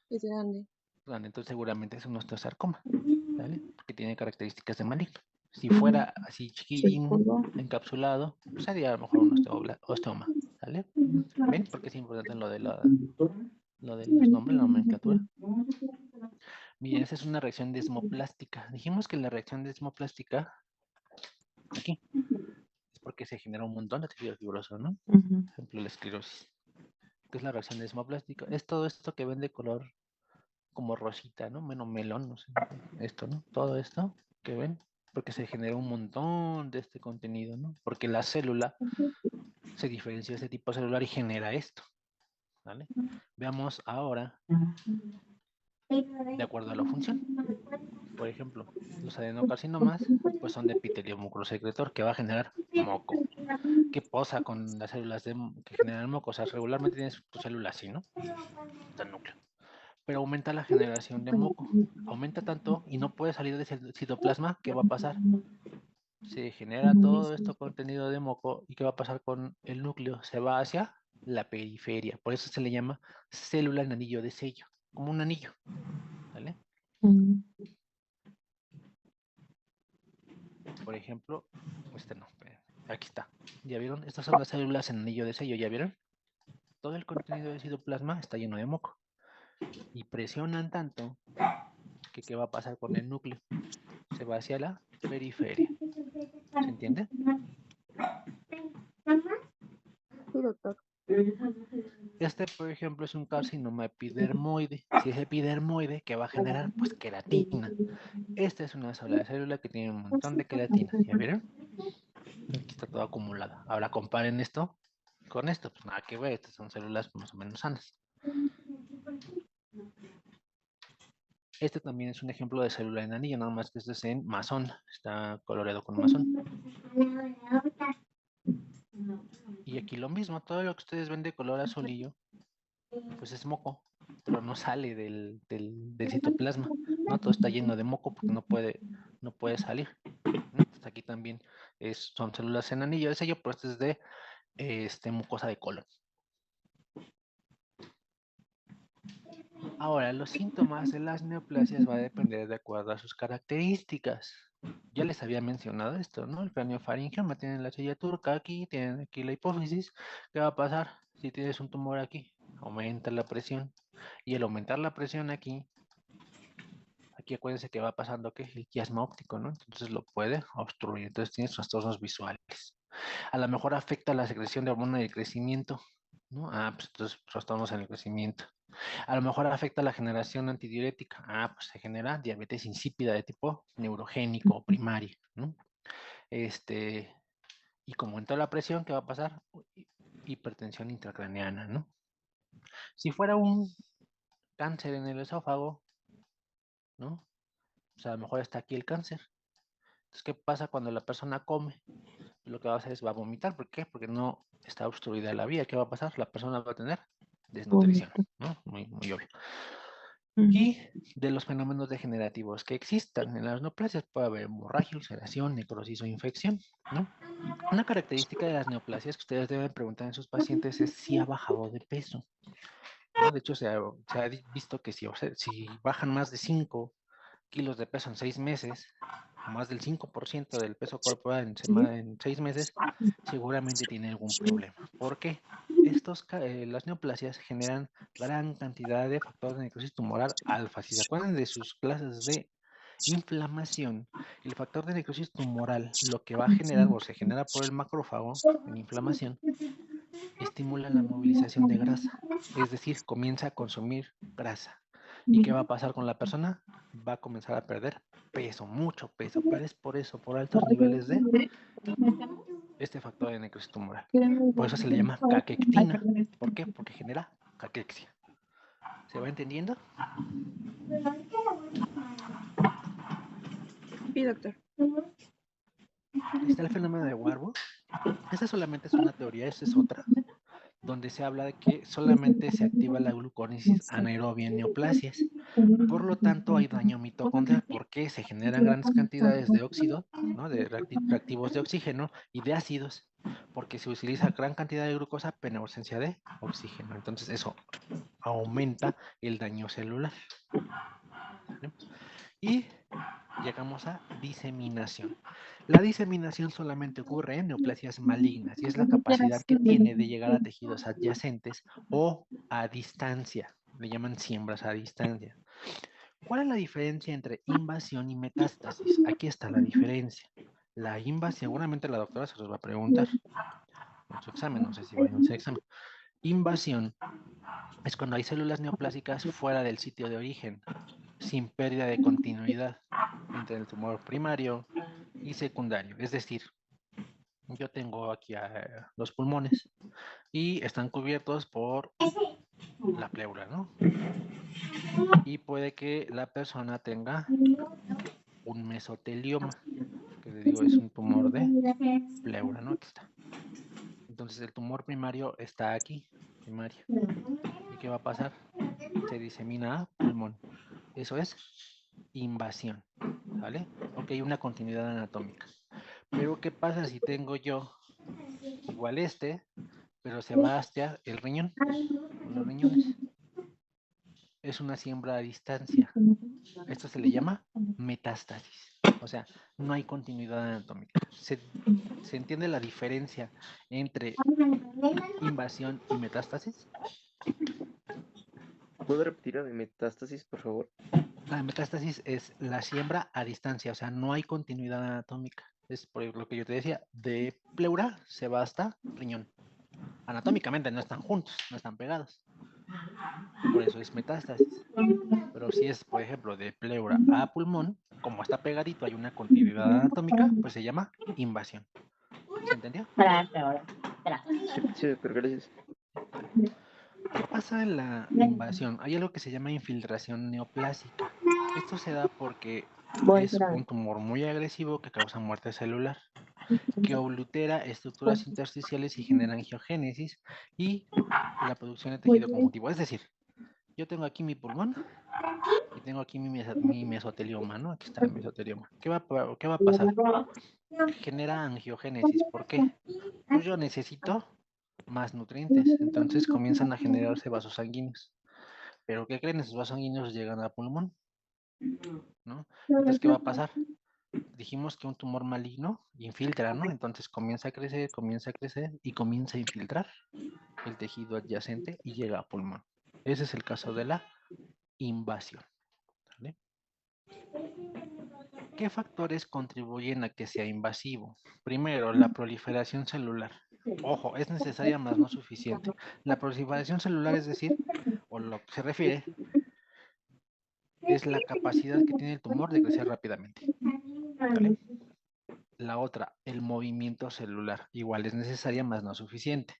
Es grande. Grande, entonces seguramente es un osteosarcoma, ¿vale? Porque tiene características de maligno. Si fuera así chiquitín, encapsulado, pues sería a lo mejor un osteoma, ¿vale? ¿Ven? Porque es importante lo de los nombres, la nomenclatura. Miren, esa es una reacción desmoplástica. Dijimos que la reacción desmoplástica, aquí, es porque se genera un montón de tejido fibroso, ¿no? Por ejemplo, la esclerosis. ¿Qué es la reacción desmoplástica? Es todo esto que ven de color como rosita, ¿no? Menos melón, no sé. Esto, ¿no? Todo esto que ven, porque se genera un montón de este contenido, ¿no? Porque la célula se diferencia de este tipo celular y genera esto, ¿vale? Veamos ahora de acuerdo a la función. Por ejemplo, los adenocarcinomas pues son de epitelio mucosecretor que va a generar moco. ¿Qué pasa con las células que generan moco? O sea, regularmente tienes tu célula así, ¿no? Está el núcleo. Pero aumenta la generación de moco. Aumenta tanto y no puede salir del citoplasma. ¿Qué va a pasar? Se genera todo esto contenido de moco. ¿Y qué va a pasar con el núcleo? Se va hacia la periferia. Por eso se le llama célula en anillo de sello. Como un anillo. ¿Vale? Por ejemplo, no, aquí está. ¿Ya vieron? Estas son las células en anillo de sello, ¿ya vieron? Todo el contenido del citoplasma está lleno de moco. Y presionan tanto que ¿qué va a pasar con el núcleo? Se va hacia la periferia. ¿Se entiende? Sí, doctor. Este, por ejemplo, es un carcinoma epidermoide. Si es epidermoide, ¿qué va a generar? Pues queratina. Esta es una sola célula que tiene un montón de queratina. ¿Ya vieron? Aquí está todo acumulado. Ahora comparen esto con esto. Pues nada que ver, estas son células más o menos sanas. Este también es un ejemplo de célula en anillo, nada más que este es en masón. Está coloreado con masón. Y aquí lo mismo, todo lo que ustedes ven de color azulillo, pues es moco, pero no sale del citoplasma, ¿no? Todo está lleno de moco porque no puede salir. Entonces aquí también son células en anillo de sello, pero este es de mucosa de colon. Ahora, los síntomas de las neoplasias va a depender de acuerdo a sus características. Ya les había mencionado esto, ¿no? El craniofaringioma tiene la silla turca aquí, tienen aquí la hipófisis. ¿Qué va a pasar si tienes un tumor aquí? Aumenta la presión. Y al aumentar la presión aquí acuérdense que va pasando que el quiasma óptico, ¿no? Entonces lo puede obstruir. Entonces tienes trastornos visuales. A lo mejor afecta la secreción de hormona del crecimiento, ¿no? Pues entonces trastornos en el crecimiento. A lo mejor afecta la generación antidiurética. Pues se genera diabetes insípida de tipo neurogénico o primario, ¿no? Y como aumentó la presión, ¿qué va a pasar? Hipertensión intracraneana, ¿no? Si fuera un cáncer en el esófago, ¿no? O sea, a lo mejor está aquí el cáncer. Entonces, ¿qué pasa cuando la persona come? Lo que va a hacer es va a vomitar. ¿Por qué? Porque no está obstruida la vía. ¿Qué va a pasar? La persona va a tener desnutrición, Vómito. ¿no? Muy, muy obvio. Ujú. Y de los fenómenos degenerativos que existan en las neoplasias puede haber hemorragia, ulceración, necrosis o infección, ¿no? Una característica de las neoplasias que ustedes deben preguntar en sus pacientes es si ha bajado de peso, ¿no? De hecho, se ha visto que si bajan más de 5 kilos de peso en 6 meses, o más del 5% del peso corporal en 6 meses, seguramente tiene algún problema. ¿Por qué? Las neoplasias generan gran cantidad de factores de necrosis tumoral alfa. Si se acuerdan de sus clases de inflamación, el factor de necrosis tumoral lo que va a generar o se genera por el macrófago en inflamación, estimula la movilización de grasa, es decir, comienza a consumir grasa. ¿Y qué va a pasar con la persona? Va a comenzar a perder peso, mucho peso, pero es por eso, por altos niveles de este factor de necrosis tumoral. Por eso se le llama caquectina. ¿Por qué? Porque genera caquexia. ¿Se va entendiendo? Sí, doctor. Está el fenómeno de Warburg. Esta solamente es una teoría, esta es otra, donde se habla de que solamente se activa la glucólisis anaerobia en neoplasias. Por lo tanto, hay daño mitocondrial porque se generan grandes cantidades de óxido, ¿no? De reactivos de oxígeno y de ácidos, porque se utiliza gran cantidad de glucosa en ausencia de oxígeno. Entonces, eso aumenta el daño celular. ¿Vale? Y llegamos a diseminación. La diseminación solamente ocurre en neoplasias malignas y es la capacidad que tiene de llegar a tejidos adyacentes o a distancia. Le llaman siembras a distancia. ¿Cuál es la diferencia entre invasión y metástasis? Aquí está la diferencia. La invasión, seguramente la doctora se los va a preguntar en su examen, no sé si vayan a hacer examen. Invasión es cuando hay células neoplásicas fuera del sitio de origen, sin pérdida de continuidad entre el tumor primario y secundario. Es decir, yo tengo aquí los pulmones y están cubiertos por la pleura, ¿no? Y puede que la persona tenga un mesotelioma, que le digo es un tumor de pleura, ¿no? Aquí está. Entonces el tumor primario está aquí, primario. ¿Y qué va a pasar? Se disemina a pulmón. Eso es invasión, ¿vale? Ok, una continuidad anatómica. Pero ¿qué pasa si tengo yo igual pero se va hacia el riñón, los riñones? Es una siembra a distancia. Esto se le llama metástasis. O sea, no hay continuidad anatómica. ¿Se entiende la diferencia entre invasión y metástasis? ¿Puedo repetir la de metástasis, por favor? La metástasis es la siembra a distancia, o sea, no hay continuidad anatómica. Es por lo que yo te decía, de pleura se va hasta riñón. Anatómicamente no están juntos, no están pegados. Por eso es metástasis. Pero si es, por ejemplo, de pleura a pulmón, como está pegadito, hay una continuidad anatómica, pues se llama invasión. ¿Se entendió? Sí, doctor, gracias. ¿Qué pasa en la invasión? Hay algo que se llama infiltración neoplásica. Esto se da porque es un tumor muy agresivo que causa muerte celular, que oblutera estructuras intersticiales y genera angiogénesis y la producción de tejido conjuntivo. Es decir, yo tengo aquí mi pulmón y tengo aquí mi mesotelioma, ¿no? Aquí está el mesotelioma. ¿Qué va a pasar? Genera angiogénesis. ¿Por qué? Pues yo necesito más nutrientes, entonces comienzan a generarse vasos sanguíneos. Pero ¿qué creen? Esos vasos sanguíneos llegan al pulmón, ¿no? Entonces, ¿qué va a pasar? Dijimos que un tumor maligno infiltra, ¿no? Entonces comienza a crecer y comienza a infiltrar el tejido adyacente y llega a pulmón. Ese es el caso de la invasión. ¿Vale? ¿Qué factores contribuyen a que sea invasivo? Primero, la proliferación celular. Ojo, es necesaria más no suficiente. La proliferación celular, es decir, o lo que se refiere, es la capacidad que tiene el tumor de crecer rápidamente. ¿Vale? La otra, el movimiento celular. Igual es necesaria más no suficiente.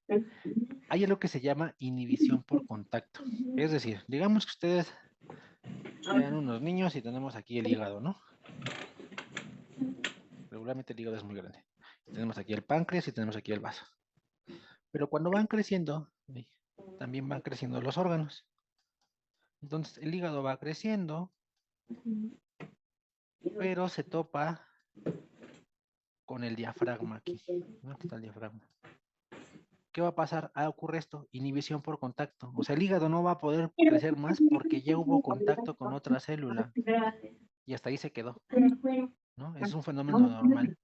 Hay algo que se llama inhibición por contacto. Es decir, digamos que ustedes Vean unos niños y tenemos aquí el hígado, ¿no? Regularmente el hígado es muy grande. Tenemos aquí el páncreas y tenemos aquí el vaso. Pero cuando van creciendo, también van creciendo los órganos. Entonces el hígado va creciendo, pero se topa con el diafragma aquí. ¿No? Aquí está el diafragma. ¿Qué va a pasar? Ocurre esto, inhibición por contacto. O sea, el hígado no va a poder crecer más porque ya hubo contacto con otra célula y hasta ahí se quedó, ¿no? Es un fenómeno normal,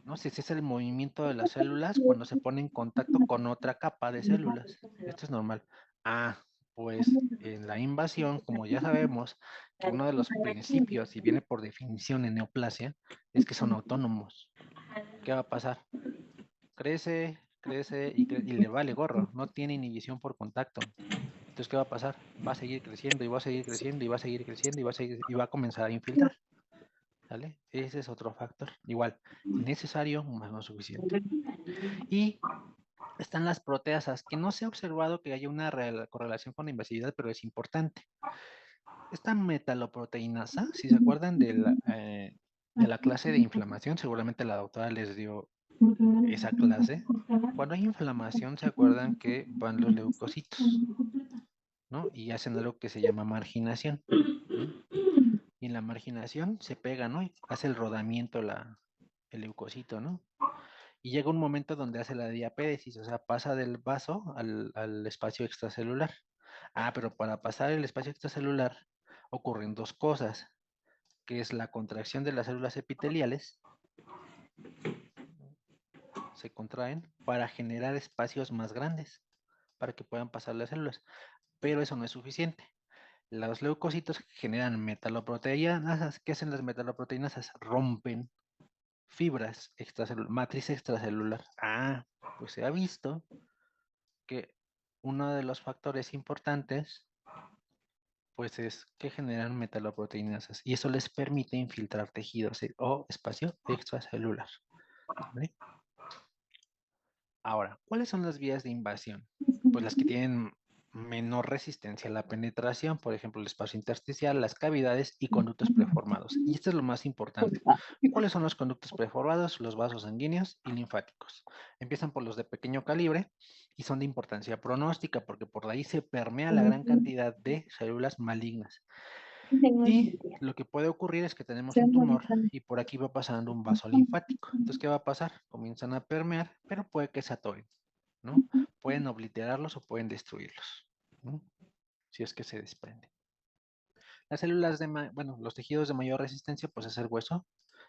¿no? Si ese es el movimiento de las células cuando se pone en contacto con otra capa de células. Esto es normal. Pues en la invasión, como ya sabemos, que uno de los principios, y viene por definición en neoplasia, es que son autónomos. ¿Qué va a pasar? Crece y le vale gorro, no tiene inhibición por contacto. Entonces, ¿qué va a pasar? Va a seguir creciendo y va a seguir creciendo y va a seguir creciendo y va a comenzar a infiltrar. ¿Sale? Ese es otro factor. Igual, necesario, más no suficiente. Y están las proteasas, que no se ha observado que haya una correlación con la invasividad, pero es importante. Esta metaloproteinasa, si se acuerdan de la clase de inflamación, seguramente la doctora les dio esa clase. Cuando hay inflamación, se acuerdan que van los leucocitos, ¿no? Y hacen algo que se llama marginación, ¿no? Y en la marginación se pega, ¿no? Y hace el rodamiento el leucocito, ¿no? Y llega un momento donde hace la diapédesis, o sea, pasa del vaso al espacio extracelular. Pero para pasar el espacio extracelular ocurren dos cosas, que es la contracción de las células epiteliales, se contraen para generar espacios más grandes, para que puedan pasar las células. Pero eso no es suficiente. Los leucocitos generan metaloproteinasas. ¿Qué hacen las metaloproteinasas? Rompen fibras extracelular, matriz extracelular. Pues se ha visto que uno de los factores importantes pues es que generan metaloproteinasas y eso les permite infiltrar tejidos o espacio extracelular. ¿Vale? Ahora, ¿cuáles son las vías de invasión? Pues las que tienen menor resistencia a la penetración, por ejemplo, el espacio intersticial, las cavidades y conductos preformados. Y esto es lo más importante. ¿Cuáles son los conductos preformados? Los vasos sanguíneos y linfáticos. Empiezan por los de pequeño calibre y son de importancia pronóstica porque por ahí se permea la gran cantidad de células malignas. Y lo que puede ocurrir es que tenemos un tumor y por aquí va pasando un vaso linfático. Entonces, ¿qué va a pasar? Comienzan a permear, pero puede que se atoren, ¿no? Pueden obliterarlos o pueden destruirlos, ¿no? Si es que se desprende. Las células los tejidos de mayor resistencia, pues es el hueso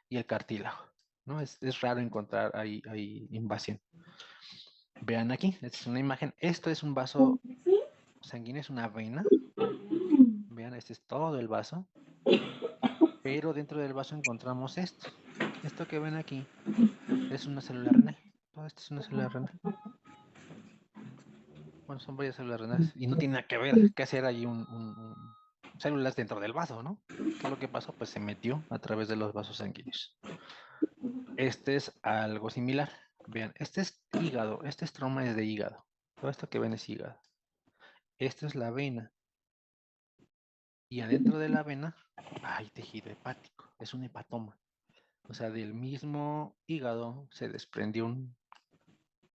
y el cartílago, ¿no? Es raro encontrar ahí invasión. Vean aquí, esta es una imagen. Esto es un vaso sanguíneo, es una vena. Vean, este es todo el vaso. Pero dentro del vaso encontramos esto. Esto que ven aquí es una célula renal. Todo esto es una célula renal. Bueno, son varias células renales. Y no tiene nada que ver que hacer ahí células dentro del vaso, ¿no? ¿Qué es lo que pasó? Pues se metió a través de los vasos sanguíneos. Este es algo similar. Vean, este es hígado. Este estroma es de hígado. Todo esto que ven es hígado. Esta es la vena. Y adentro de la vena hay tejido hepático. Es un hepatoma. O sea, del mismo hígado se desprendió un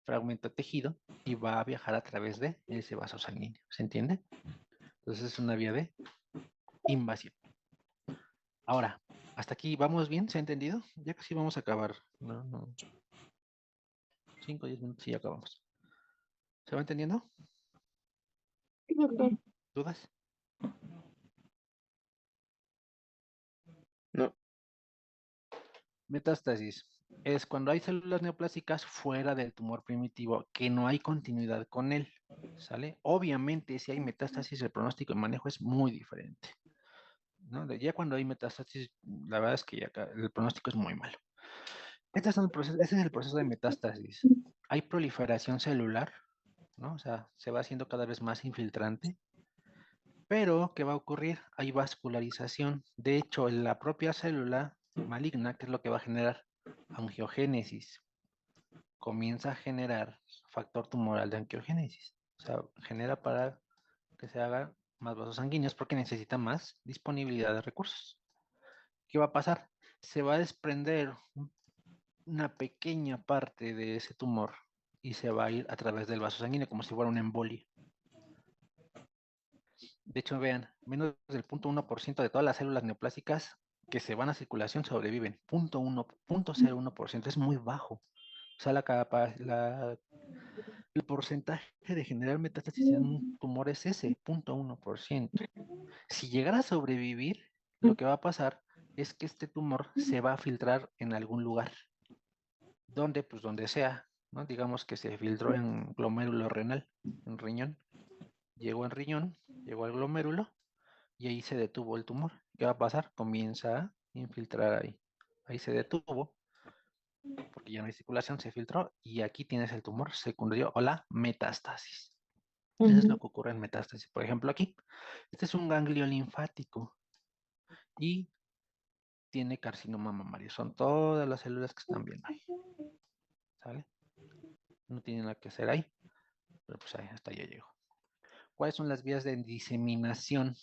fragmento de tejido y va a viajar a través de ese vaso sanguíneo. ¿Se entiende? Entonces es una vía de invasión. Ahora, ¿hasta aquí vamos bien? ¿Se ha entendido? Ya casi vamos a acabar. No. 5 o 10 minutos y ya acabamos. ¿Se va entendiendo? ¿Dudas? No. Metástasis. Es cuando hay células neoplásicas fuera del tumor primitivo, que no hay continuidad con él. ¿Sale? Obviamente, si hay metástasis, el pronóstico de manejo es muy diferente, ¿no? Ya cuando hay metástasis, la verdad es que ya el pronóstico es muy malo. Este es el proceso de metástasis. Hay proliferación celular, ¿no? O sea, se va haciendo cada vez más infiltrante. Pero, ¿qué va a ocurrir? Hay vascularización. De hecho, en la propia célula maligna, ¿qué es lo que va a generar? Angiogénesis. Comienza a generar factor tumoral de angiogénesis. O sea, genera para que se haga más vasos sanguíneos porque necesita más disponibilidad de recursos. ¿Qué va a pasar? Se va a desprender una pequeña parte de ese tumor y se va a ir a través del vaso sanguíneo como si fuera una embolia. De hecho, vean, menos del 0.1% de todas las células neoplásicas que se van a circulación sobreviven. 0.01%, es muy bajo. O sea, el porcentaje de generar metástasis en un tumor es ese, 0.1%. Si llegara a sobrevivir, lo que va a pasar es que este tumor se va a filtrar en algún lugar. ¿Dónde? Pues donde sea, ¿no? Digamos que se filtró en glomérulo renal, en riñón. Llegó en riñón, llegó al glomérulo y ahí se detuvo el tumor. ¿Qué va a pasar? Comienza a infiltrar ahí. Ahí se detuvo porque ya no hay circulación, se filtró y aquí tienes el tumor secundario o la metástasis. Eso es lo que ocurre en metástasis. Por ejemplo, aquí, este es un ganglio linfático y tiene carcinoma mamario. Son todas las células que están viendo ahí. ¿Sale? No tiene nada que hacer ahí, pero pues ahí, hasta ya llegó. ¿Cuáles son las vías de diseminación?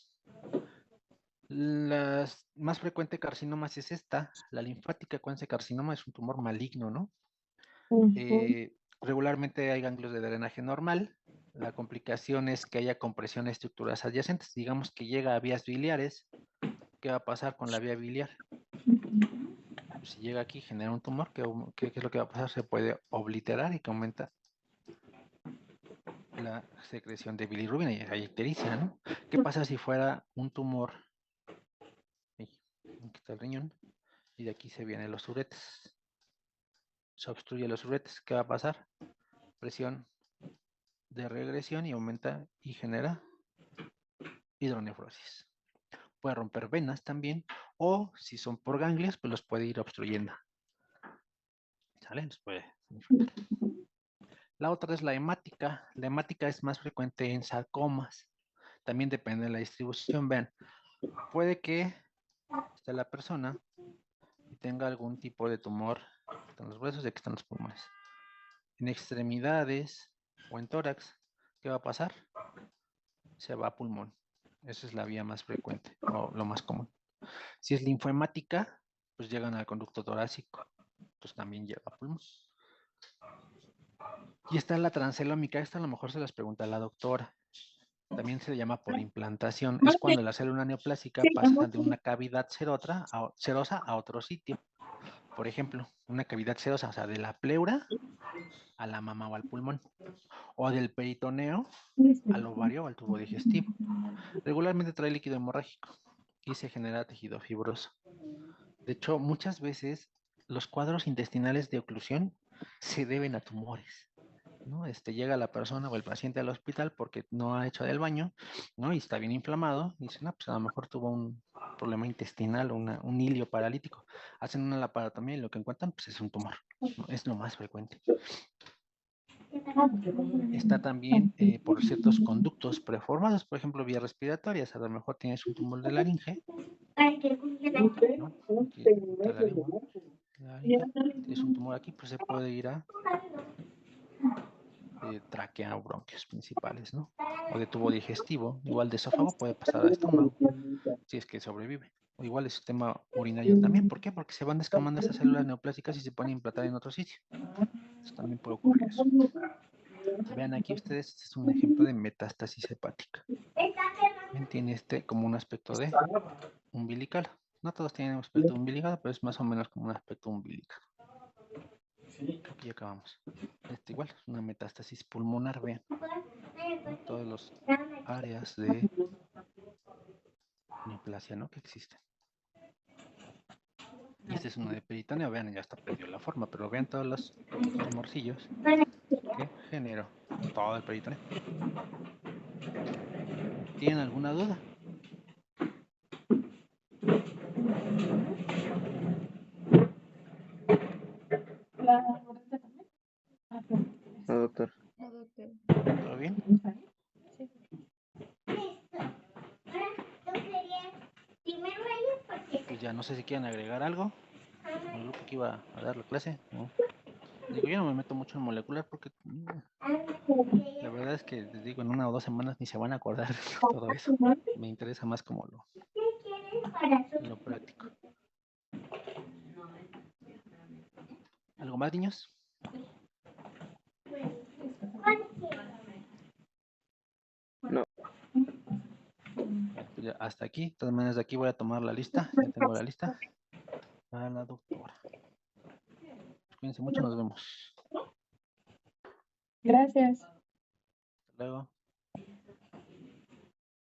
La más frecuente carcinomas es esta, la linfática. Acuérdense, carcinoma es un tumor maligno, ¿no? Regularmente hay ganglios de drenaje normal. La complicación es que haya compresión de estructuras adyacentes. Digamos que llega a vías biliares. ¿Qué va a pasar con la vía biliar? Si llega aquí, genera un tumor, ¿qué es lo que va a pasar? Se puede obliterar y que aumenta la secreción de bilirrubina y hay ictericia, ¿no? ¿Qué pasa si fuera un tumor? Aquí está el riñón y de aquí se vienen los uretes. Se obstruye los uretes. ¿Qué va a pasar? Presión de regresión y aumenta y genera hidronefrosis. Puede romper venas también, o si son por ganglios, pues los puede ir obstruyendo. ¿Sale? Los puede infectar. La otra es la hemática. La hemática es más frecuente en sarcomas. También depende de la distribución. Vean, puede que esté la persona y tenga algún tipo de tumor. Aquí están los huesos y aquí están los pulmones. En extremidades o en tórax, ¿qué va a pasar? Se va a pulmón. Esa es la vía más frecuente o lo más común. Si es linfohemática, pues llegan al conducto torácico. Entonces también llega a pulmón. Y está la transelómica. Esta a lo mejor se las pregunta la doctora. También se le llama por implantación. Es cuando la célula neoplásica pasa de una cavidad serosa a otro sitio. Por ejemplo, una cavidad serosa, o sea, de la pleura a la mama o al pulmón. O del peritoneo al ovario o al tubo digestivo. Regularmente trae líquido hemorrágico y se genera tejido fibroso. De hecho, muchas veces los cuadros intestinales de oclusión se deben a tumores, ¿no? Llega la persona o el paciente al hospital porque no ha hecho del baño, ¿no? Y está bien inflamado. Y dicen, no, pues a lo mejor tuvo un problema intestinal o un hilio paralítico. Hacen una laparotomía y lo que encuentran, pues es un tumor, ¿no? Es lo más frecuente. Está también por ciertos conductos preformados, por ejemplo, vías respiratorias. A lo mejor tienes un tumor de laringe, ¿no? Aquí está la lengua. Tienes un tumor aquí, pues se puede ir a tráquea o bronquios principales, ¿no? O de tubo digestivo, igual de esófago puede pasar a estómago, si es que sobrevive. O igual el sistema urinario también. ¿Por qué? Porque se van descamando estas células neoplásicas y se pueden implantar en otro sitio. Entonces también puede ocurrir eso. Vean aquí ustedes, este es un ejemplo de metástasis hepática. Ven, tiene como un aspecto de umbilical. No todos tienen un aspecto umbilical, pero es más o menos como un aspecto umbilical. Aquí acabamos. Igual es una metástasis pulmonar, vean. Todas las áreas de neoplasia, ¿no? Que existen. Y este es uno de peritoneo, vean, ya hasta perdió la forma, pero vean todos los tumorcillos que generó todo el peritoneo. ¿Tienen alguna duda? No, doctor. No, doctor. ¿Todo bien? Pues ya no sé si quieren agregar algo. El grupo que iba a dar la clase, ¿no? Digo, yo no me meto mucho en molecular porque la verdad es que les digo, en 1 o 2 semanas ni se van a acordar de todo eso. Me interesa más como lo práctico. ¿Algo más, niños? No. Pues ya hasta aquí. De todas maneras, de aquí voy a tomar la lista. Ya tengo la lista. Para la doctora. Cuídense mucho, nos vemos. Gracias. Hasta luego.